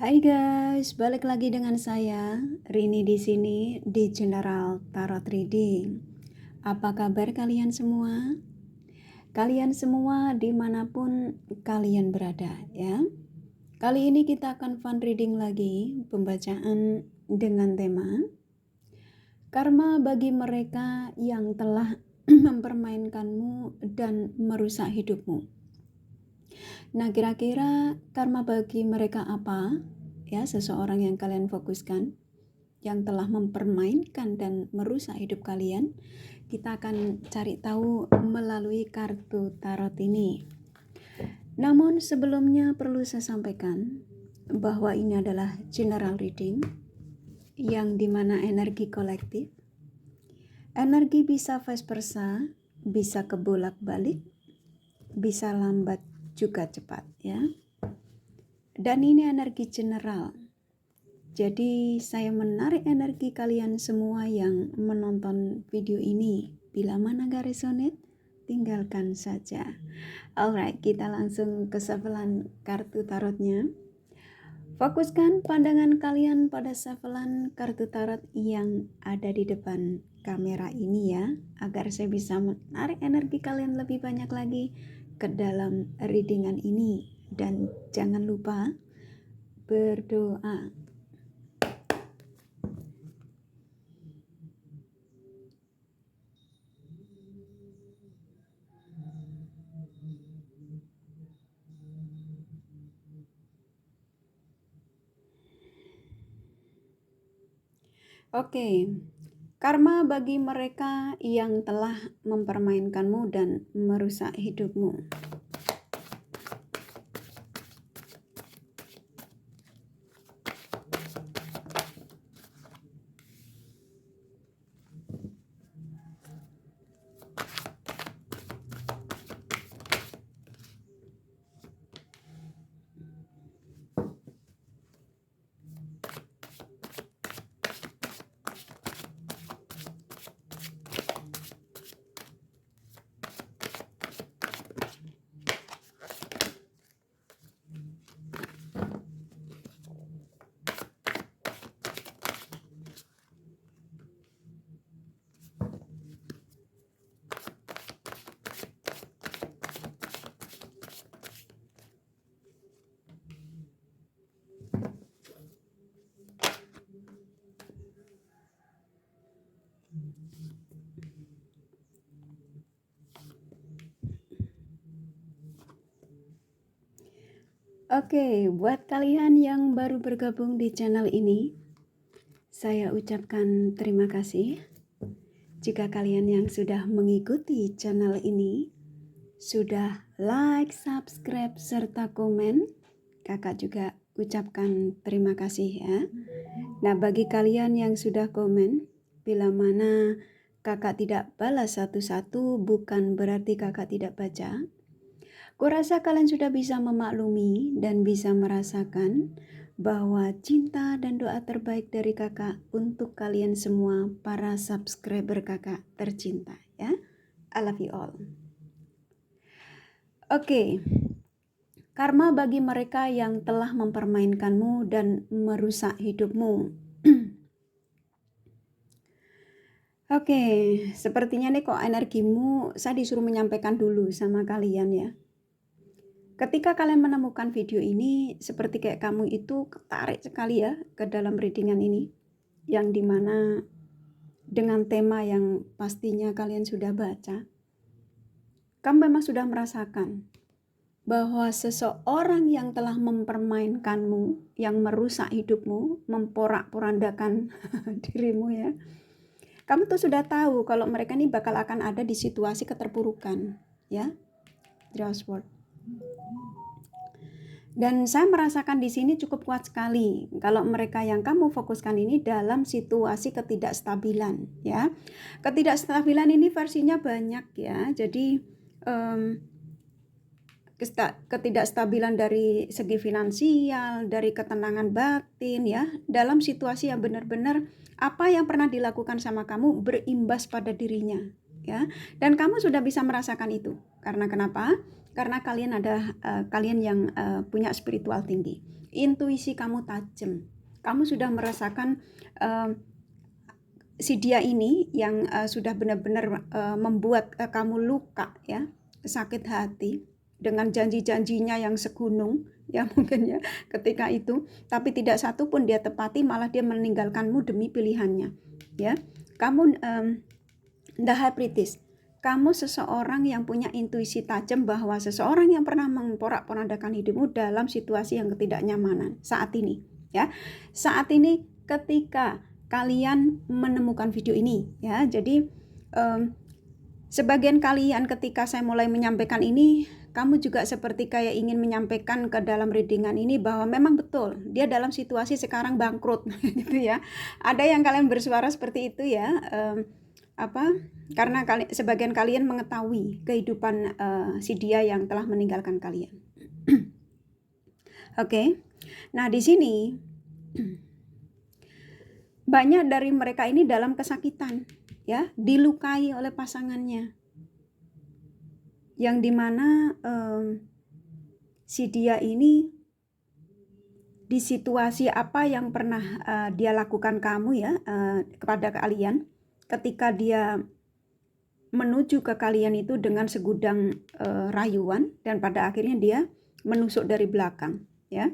Hai guys, balik lagi dengan saya Rini di sini di General Tarot Reading. Apa kabar kalian semua? Kalian semua dimanapun kalian berada ya. Kali ini kita akan fun reading lagi, pembacaan dengan tema karma bagi mereka yang telah mempermainkanmu dan merusak hidupmu. Nah, kira-kira karma bagi mereka apa? Ya, seseorang yang kalian fokuskan, yang telah mempermainkan dan merusak hidup kalian. Kita akan cari tahu melalui kartu tarot ini. Namun sebelumnya perlu saya sampaikan bahwa ini adalah general reading yang dimana energi kolektif. Energi bisa vice versa, bisa kebolak-balik, bisa lambat juga cepat ya. Dan ini energi general. Jadi saya menarik energi kalian semua yang menonton video ini. Bila mana gak resonate, tinggalkan saja. Alright, kita langsung ke shufflean kartu tarotnya. Fokuskan pandangan kalian pada shufflean kartu tarot yang ada di depan kamera ini ya, agar saya bisa menarik energi kalian lebih banyak lagi ke dalam readingan ini. Dan jangan lupa berdoa. Oke, karma bagi mereka yang telah mempermainkanmu dan merusak hidupmu. Oke, buat kalian yang baru bergabung di channel ini, saya ucapkan terima kasih. Jika kalian yang sudah mengikuti channel ini, sudah like, subscribe, serta komen, kakak juga ucapkan terima kasih ya. Nah, bagi kalian yang sudah komen, bila mana kakak tidak balas satu-satu bukan berarti kakak tidak baca. Kurasa kalian sudah bisa memaklumi dan bisa merasakan bahwa cinta dan doa terbaik dari kakak untuk kalian semua para subscriber kakak tercinta ya. I love you all. Oke. Karma bagi mereka yang telah mempermainkanmu dan merusak hidupmu. Oke, sepertinya nih kok energimu saya disuruh menyampaikan dulu sama kalian ya. Ketika kalian menemukan video ini, seperti kayak kamu itu ketarik sekali ya ke dalam readingan ini. Yang dimana dengan tema yang pastinya kalian sudah baca. Kamu memang sudah merasakan bahwa seseorang yang telah mempermainkanmu, yang merusak hidupmu, memporak-porandakan dirimu ya. Kamu tuh sudah tahu kalau mereka ini bakal akan ada di situasi keterpurukan ya. Word. Dan saya merasakan di sini cukup kuat sekali kalau mereka yang kamu fokuskan ini dalam situasi ketidakstabilan ya. Ketidakstabilan ini versinya banyak ya. Jadi ketidakstabilan dari segi finansial, dari ketenangan batin ya, dalam situasi yang benar-benar apa yang pernah dilakukan sama kamu berimbas pada dirinya ya. Dan kamu sudah bisa merasakan itu. Karena kenapa? Karena kalian ada kalian yang punya spiritual tinggi. intuisi kamu tajam. Kamu sudah merasakan si dia ini yang sudah benar-benar membuat kamu luka ya, sakit hati dengan janji-janjinya yang segunung ya mungkin ya ketika itu, tapi tidak satu pun dia tepati, malah dia meninggalkanmu demi pilihannya ya. Kamu the high priestess, kamu seseorang yang punya intuisi tajam bahwa seseorang yang pernah memporak-porandakan hidupmu dalam situasi yang ketidaknyamanan saat ini ya. Saat ini ketika kalian menemukan video ini ya, jadi sebagian kalian ketika saya mulai menyampaikan ini, kamu juga seperti kayak ingin menyampaikan ke dalam readingan ini bahwa memang betul dia dalam situasi sekarang bangkrut gitu ya. Ada yang kalian bersuara seperti itu ya, karena sebagian kalian mengetahui kehidupan si dia yang telah meninggalkan kalian. Oke. Nah, di sini banyak dari mereka ini dalam kesakitan ya, dilukai oleh pasangannya, yang dimana si dia ini di situasi apa yang pernah dia lakukan kamu ya, kepada kalian, ketika dia menuju ke kalian itu dengan segudang rayuan, dan pada akhirnya dia menusuk dari belakang ya.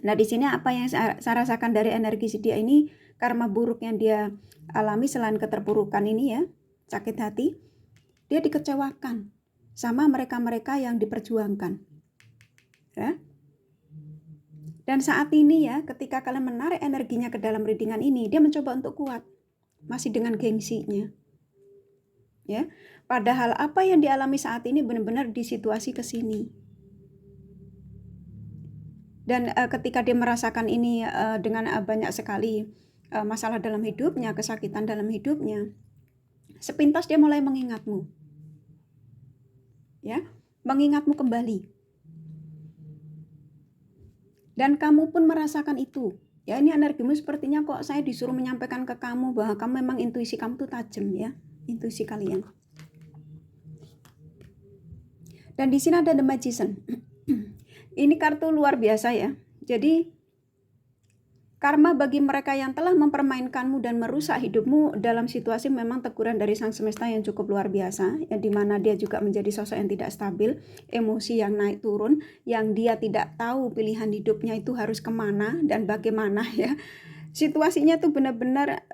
Nah, di sini apa yang saya rasakan dari energi si dia ini, karma buruk yang dia alami selain keterpurukan ini ya, sakit hati, dia dikecewakan sama mereka-mereka yang diperjuangkan ya. Dan saat ini ya, ketika kalian menarik energinya ke dalam readingan ini, dia mencoba untuk kuat, masih dengan gengsinya ya. Padahal apa yang dialami saat ini benar-benar di situasi kesini. Dan ketika dia merasakan ini dengan banyak sekali masalah dalam hidupnya, kesakitan dalam hidupnya, sepintas dia mulai mengingatmu ya, mengingatmu kembali, dan kamu pun merasakan itu ya. Ini energimu sepertinya kok saya disuruh menyampaikan ke kamu bahwa kamu memang intuisi kamu tuh tajam ya, intuisi kalian. Dan di sini ada The Magician. Ini kartu luar biasa ya. Jadi karma bagi mereka yang telah mempermainkanmu dan merusak hidupmu dalam situasi memang teguran dari Sang Semesta yang cukup luar biasa, yang dimana dia juga menjadi sosok yang tidak stabil, emosi yang naik turun, yang dia tidak tahu pilihan hidupnya itu harus kemana dan bagaimana ya. Situasinya tuh benar-benar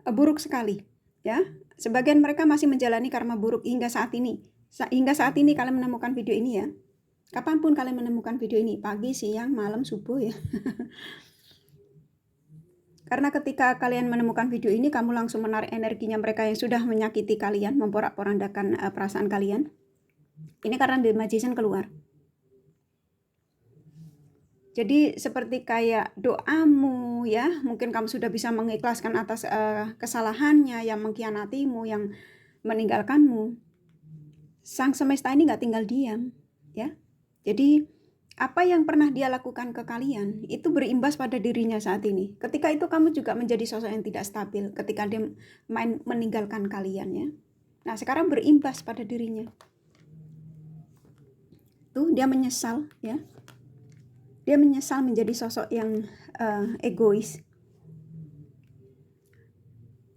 buruk sekali ya. Sebagian mereka masih menjalani karma buruk hingga saat ini. Hingga saat ini kalian menemukan video ini ya. Kapanpun kalian menemukan video ini, pagi, siang, malam, subuh ya. Karena ketika kalian menemukan video ini, kamu langsung menarik energinya mereka yang sudah menyakiti kalian, memporak-porandakan perasaan kalian. Ini karena The Magician keluar. Jadi seperti kayak doamu ya, mungkin kamu sudah bisa mengikhlaskan atas kesalahannya yang mengkhianatimu, yang meninggalkanmu. Sang Semesta ini gak tinggal diam ya. Jadi apa yang pernah dia lakukan ke kalian itu berimbas pada dirinya saat ini. Ketika itu kamu juga menjadi sosok yang tidak stabil ketika dia meninggalkan kalian ya. Nah, sekarang berimbas pada dirinya. Tuh, dia menyesal ya. Dia menyesal menjadi sosok yang egois.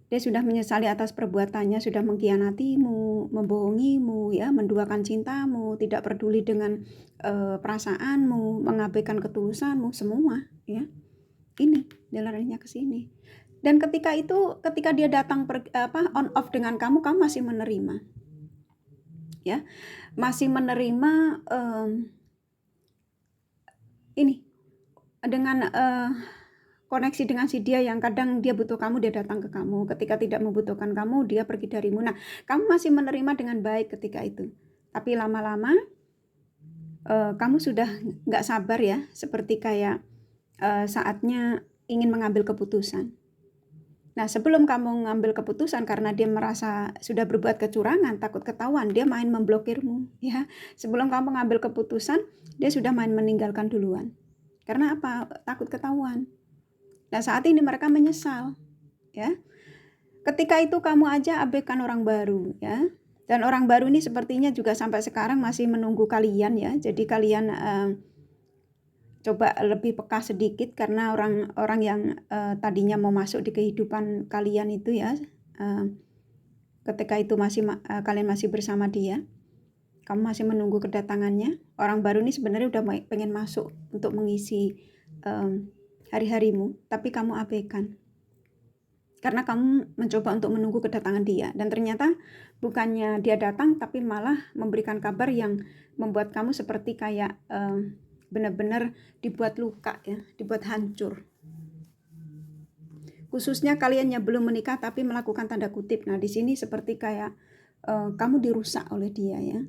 Dia sudah menyesali atas perbuatannya, sudah mengkhianatimu, membohongimu ya, menduakan cintamu, tidak peduli dengan perasaanmu, mengabaikan ketulusanmu, semua ya. Ini jalannya ke sini. Dan ketika dia datang on off dengan kamu masih menerima. Ya. Masih menerima ini dengan koneksi dengan si dia yang kadang dia butuh kamu, dia datang ke kamu. Ketika tidak membutuhkan kamu, dia pergi darimu. Nah, kamu masih menerima dengan baik ketika itu. Tapi lama-lama kamu sudah nggak sabar ya, seperti kayak saatnya ingin mengambil keputusan. Nah, sebelum kamu mengambil keputusan karena dia merasa sudah berbuat kecurangan, takut ketahuan, dia main memblokirmu ya. Sebelum kamu mengambil keputusan, dia sudah main meninggalkan duluan. Karena apa? Takut ketahuan. Nah, saat ini mereka menyesal ya. Ketika itu kamu aja abaikan orang baru ya. Dan orang baru ini sepertinya juga sampai sekarang masih menunggu kalian ya. Jadi kalian coba lebih peka sedikit, karena orang-orang yang tadinya mau masuk di kehidupan kalian itu ya, ketika itu kalian masih bersama dia, kamu masih menunggu kedatangannya. Orang baru ini sebenarnya udah pengen masuk untuk mengisi hari-harimu, tapi kamu abaikan karena kamu mencoba untuk menunggu kedatangan dia, dan ternyata bukannya dia datang tapi malah memberikan kabar yang membuat kamu seperti kayak benar-benar dibuat luka ya, dibuat hancur. Khususnya kalian yang belum menikah tapi melakukan tanda kutip. Nah, di sini seperti kayak kamu dirusak oleh dia ya.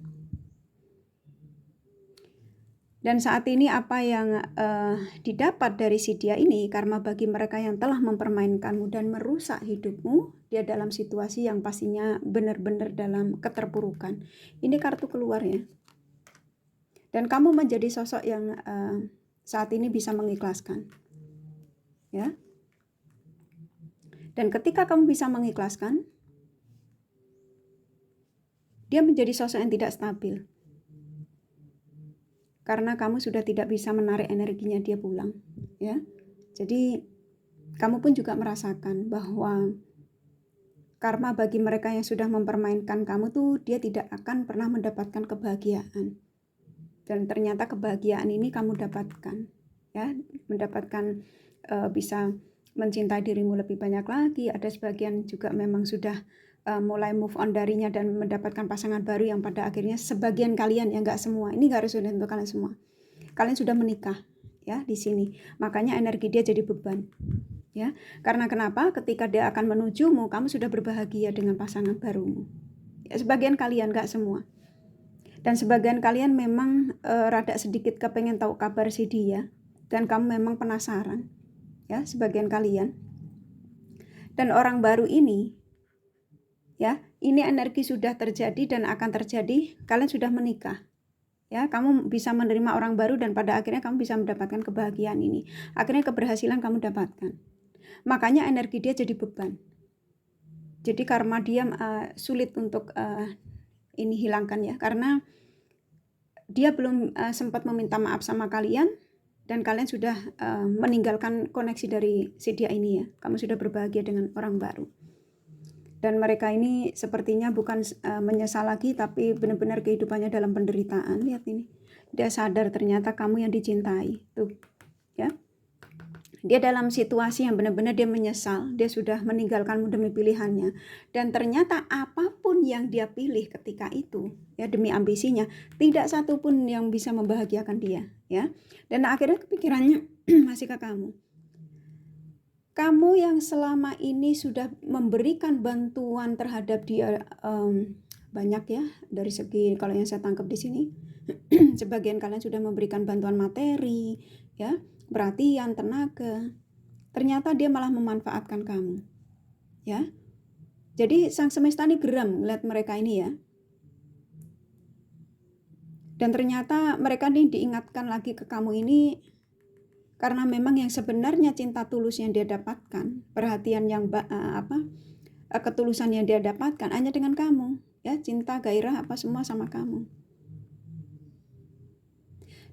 Dan saat ini apa yang didapat dari si dia ini, karma bagi mereka yang telah mempermainkanmu dan merusak hidupmu, dia dalam situasi yang pastinya benar-benar dalam keterpurukan. Ini kartu keluar ya. Dan kamu menjadi sosok yang saat ini bisa mengikhlaskan. Ya. Dan ketika kamu bisa mengikhlaskan, dia menjadi sosok yang tidak stabil. Karena kamu sudah tidak bisa menarik energinya dia pulang, ya. Jadi kamu pun juga merasakan bahwa karma bagi mereka yang sudah mempermainkan kamu tuh, dia tidak akan pernah mendapatkan kebahagiaan. Dan ternyata kebahagiaan ini kamu dapatkan, ya, mendapatkan bisa mencintai dirimu lebih banyak lagi. Ada sebagian juga memang sudah mulai move on darinya dan mendapatkan pasangan baru yang pada akhirnya sebagian kalian, ya nggak semua, ini nggak harus sudah untuk kalian semua, kalian sudah menikah ya di sini, makanya energi dia jadi beban ya. Karena kenapa? Ketika dia akan menujumu, kamu sudah berbahagia dengan pasangan barumu ya, sebagian kalian, nggak semua. Dan sebagian kalian memang rada sedikit kepengen tahu kabar si dia, dan kamu memang penasaran ya, sebagian kalian. Dan orang baru ini ya, ini energi sudah terjadi dan akan terjadi, kalian sudah menikah. Ya, kamu bisa menerima orang baru dan pada akhirnya kamu bisa mendapatkan kebahagiaan ini. Akhirnya keberhasilan kamu dapatkan. Makanya energi dia jadi beban. Jadi karma dia sulit untuk ini hilangkan ya, karena dia belum sempat meminta maaf sama kalian dan kalian sudah meninggalkan koneksi dari si dia ini ya. Kamu sudah berbahagia dengan orang baru. Dan mereka ini sepertinya bukan menyesal lagi, tapi benar-benar kehidupannya dalam penderitaan. Lihat ini, dia sadar ternyata kamu yang dicintai tuh ya. Dia dalam situasi yang benar-benar dia menyesal, dia sudah meninggalkanmu demi pilihannya, dan ternyata apapun yang dia pilih ketika itu ya, demi ambisinya, tidak satu pun yang bisa membahagiakan dia ya. Dan akhirnya kepikirannya masih ke kamu. Kamu yang selama ini sudah memberikan bantuan terhadap dia banyak ya, dari segi kalau yang saya tangkap di sini sebagian kalian sudah memberikan bantuan materi ya, perhatian, tenaga. Ternyata dia malah memanfaatkan kamu ya. Jadi sang semesta ini geram melihat mereka ini ya. Dan ternyata mereka ini diingatkan lagi ke kamu ini, karena memang yang sebenarnya cinta tulus yang dia dapatkan, perhatian yang ketulusan yang dia dapatkan hanya dengan kamu ya, cinta, gairah apa semua sama kamu.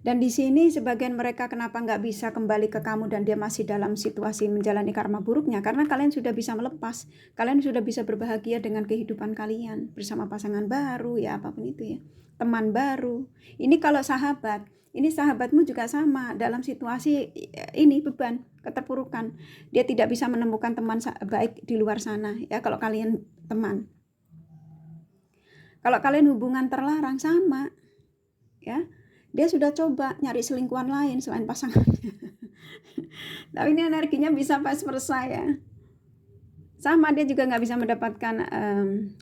Dan di sini sebagian mereka kenapa nggak bisa kembali ke kamu dan dia masih dalam situasi menjalani karma buruknya, karena kalian sudah bisa melepas, kalian sudah bisa berbahagia dengan kehidupan kalian bersama pasangan baru ya, apapun itu ya, teman baru. Ini kalau sahabat, ini sahabatmu juga sama dalam situasi ini, beban, keterpurukan. Dia tidak bisa menemukan teman baik di luar sana ya. Kalau kalian teman, kalau kalian hubungan terlarang sama ya, dia sudah coba nyari selingkuhan lain selain pasangannya. Tapi ini energinya bisa vice versa ya. Sama, dia juga nggak bisa mendapatkan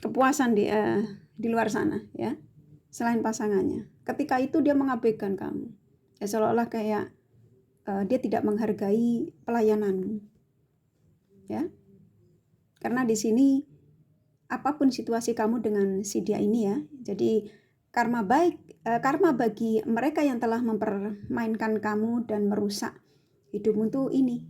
kepuasan di luar sana ya, selain pasangannya. Ketika itu dia mengabaikan kamu ya, seolah-olah kayak dia tidak menghargai pelayananmu ya. Karena di sini apapun situasi kamu dengan si dia ini ya, jadi karma bagi mereka yang telah mempermainkan kamu dan merusak hidupmu tuh ini,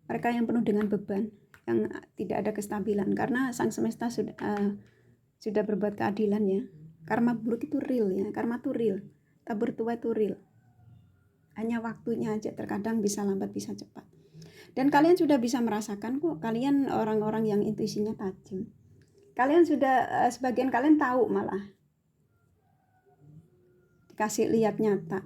mereka yang penuh dengan beban, yang tidak ada kestabilan, karena sang semesta sudah berbuat keadilan ya. Karma buruk itu real ya, karma itu real, tabur tua itu real, hanya waktunya aja, terkadang bisa lambat bisa cepat. Dan kalian sudah bisa merasakan kok, kalian orang-orang yang intuisinya tajam. Kalian sudah, sebagian kalian tahu malah, dikasih lihat nyata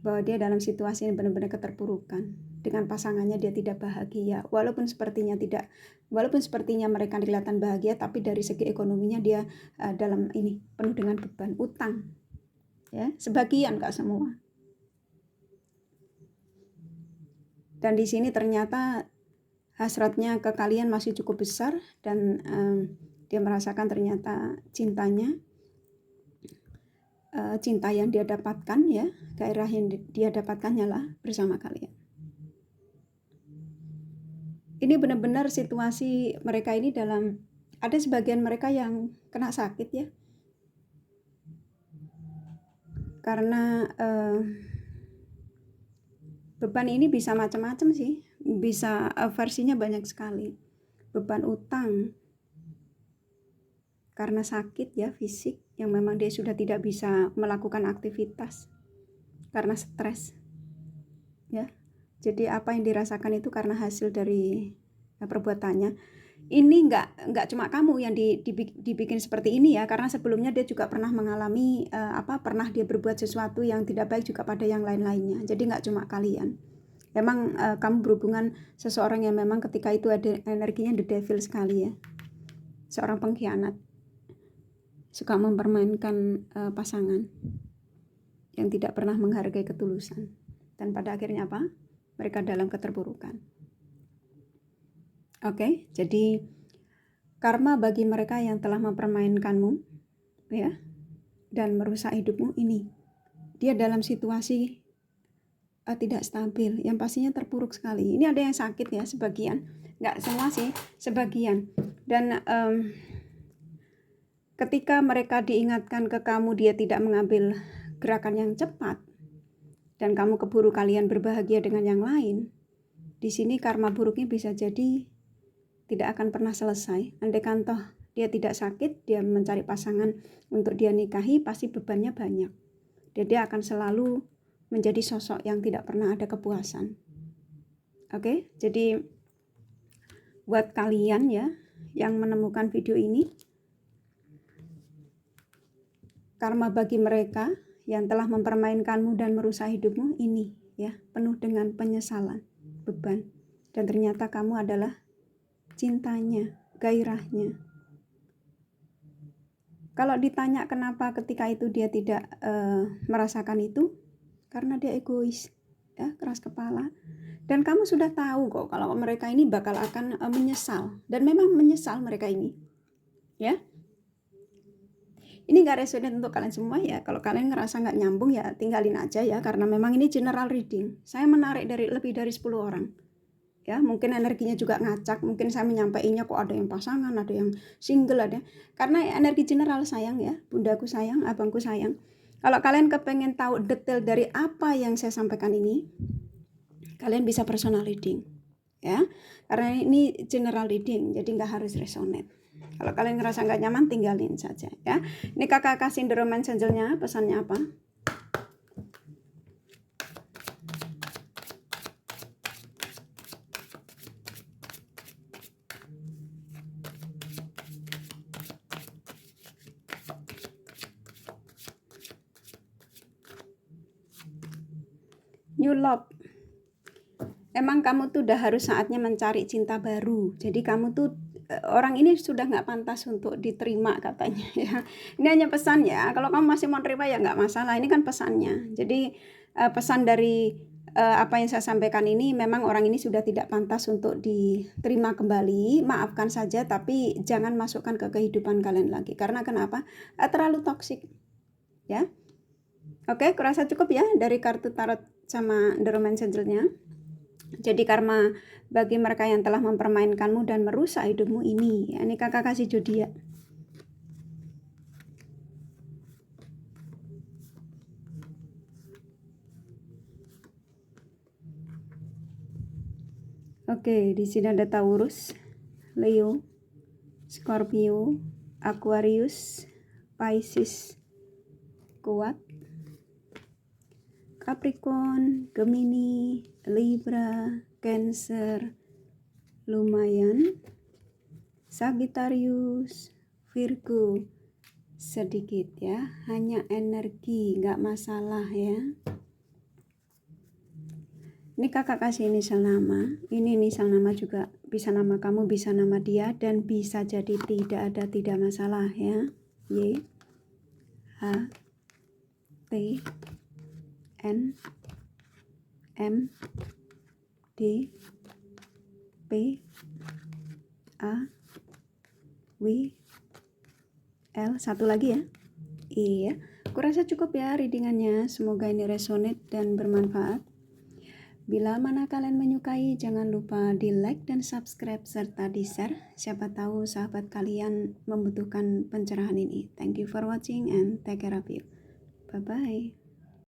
bahwa dia dalam situasi yang benar-benar keterpurukan. Dengan pasangannya dia tidak bahagia, walaupun sepertinya mereka kelihatan bahagia, tapi dari segi ekonominya dia dalam ini penuh dengan beban utang, ya, sebagian, gak semua. Dan di sini ternyata hasratnya ke kalian masih cukup besar, dan dia merasakan ternyata cintanya, cinta yang dia dapatkan, ya, gairah yang dia dapatkannya lah bersama kalian. Ini benar-benar situasi mereka ini dalam, ada sebagian mereka yang kena sakit, ya, karena beban ini bisa macam-macam sih, bisa versinya banyak sekali. Beban utang karena sakit, ya, fisik, yang memang dia sudah tidak bisa melakukan aktivitas karena stres, ya. Jadi apa yang dirasakan itu karena hasil dari perbuatannya. Ini nggak cuma kamu yang dibikin seperti ini, ya, karena sebelumnya dia juga pernah mengalami pernah dia berbuat sesuatu yang tidak baik juga pada yang lain-lainnya. Jadi nggak cuma kalian. Memang kamu berhubungan seseorang yang memang ketika itu ada energinya the devil sekali, ya, seorang pengkhianat, suka mempermainkan pasangan yang tidak pernah menghargai ketulusan, dan pada akhirnya apa? Mereka dalam keterpurukan. Oke, jadi karma bagi mereka yang telah mempermainkanmu, ya, dan merusak hidupmu ini, dia dalam situasi tidak stabil, yang pastinya terpuruk sekali. Ini ada yang sakit, ya, sebagian, nggak semua sih, sebagian. Dan ketika mereka diingatkan ke kamu, dia tidak mengambil gerakan yang cepat, dan kamu keburu kalian berbahagia dengan yang lain. Di sini karma buruknya bisa jadi tidak akan pernah selesai. Andaikan toh dia tidak sakit, dia mencari pasangan untuk dia nikahi, pasti bebannya banyak. Dia akan selalu menjadi sosok yang tidak pernah ada kepuasan. Oke, jadi buat kalian, ya, yang menemukan video ini, karma bagi mereka yang telah mempermainkanmu dan merusak hidupmu ini, ya, penuh dengan penyesalan, beban, dan ternyata kamu adalah cintanya, gairahnya. Kalau ditanya kenapa ketika itu dia tidak merasakan itu, karena dia egois, ya, keras kepala. Dan kamu sudah tahu kok kalau mereka ini bakal akan menyesal, dan memang menyesal mereka ini, ya. Ini gak resonate untuk kalian semua, ya. Kalau kalian ngerasa gak nyambung, ya tinggalin aja, ya, karena memang ini general reading. Saya menarik dari lebih dari 10 orang, ya. Mungkin energinya juga ngacak, mungkin saya menyampaikannya kok ada yang pasangan, ada yang single, ada, karena energi general sayang, ya. Bundaku sayang, abangku sayang. Kalau kalian kepengen tahu detail dari apa yang saya sampaikan ini, kalian bisa personal reading, ya, karena ini general reading, jadi nggak harus resonate. Kalau kalian ngerasa nggak nyaman, tinggalin saja, ya. Ini kakak kasih The Romance Angel-nya, pesannya apa? New love. Emang kamu tuh udah harus saatnya mencari cinta baru. Jadi kamu tuh, orang ini sudah nggak pantas untuk diterima katanya, ya. Ini hanya pesan, ya. Kalau kamu masih mau terima, ya nggak masalah. Ini kan pesannya. Jadi pesan dari apa yang saya sampaikan ini, memang orang ini sudah tidak pantas untuk diterima kembali. Maafkan saja, tapi jangan masukkan ke kehidupan kalian lagi. Karena kenapa? Terlalu toksik, ya. Oke, kurasa cukup, ya, dari kartu tarot sama The Romance Angel-nya. Jadi karma bagi mereka yang telah mempermainkanmu dan merusak hidupmu ini, ya, ini kakak kasih zodiak. Oke, di sini ada Taurus, Leo, Scorpio, Aquarius, Pisces kuat, Capricorn, Gemini, Libra, Cancer, lumayan. Sagittarius, Virgo, sedikit ya, hanya energi, nggak masalah ya. Ini kakak kasih inisial nama, ini inisial nama juga bisa nama kamu, bisa nama dia, dan bisa jadi tidak masalah ya. Y, H, T, N, M, D, P, A, W, L, satu lagi ya. Iya, kurasa cukup ya readingannya. Semoga ini resonate dan bermanfaat. Bila mana kalian menyukai, jangan lupa di like dan subscribe serta di share. Siapa tahu sahabat kalian membutuhkan pencerahan ini. Thank you for watching and take care of you. Bye bye.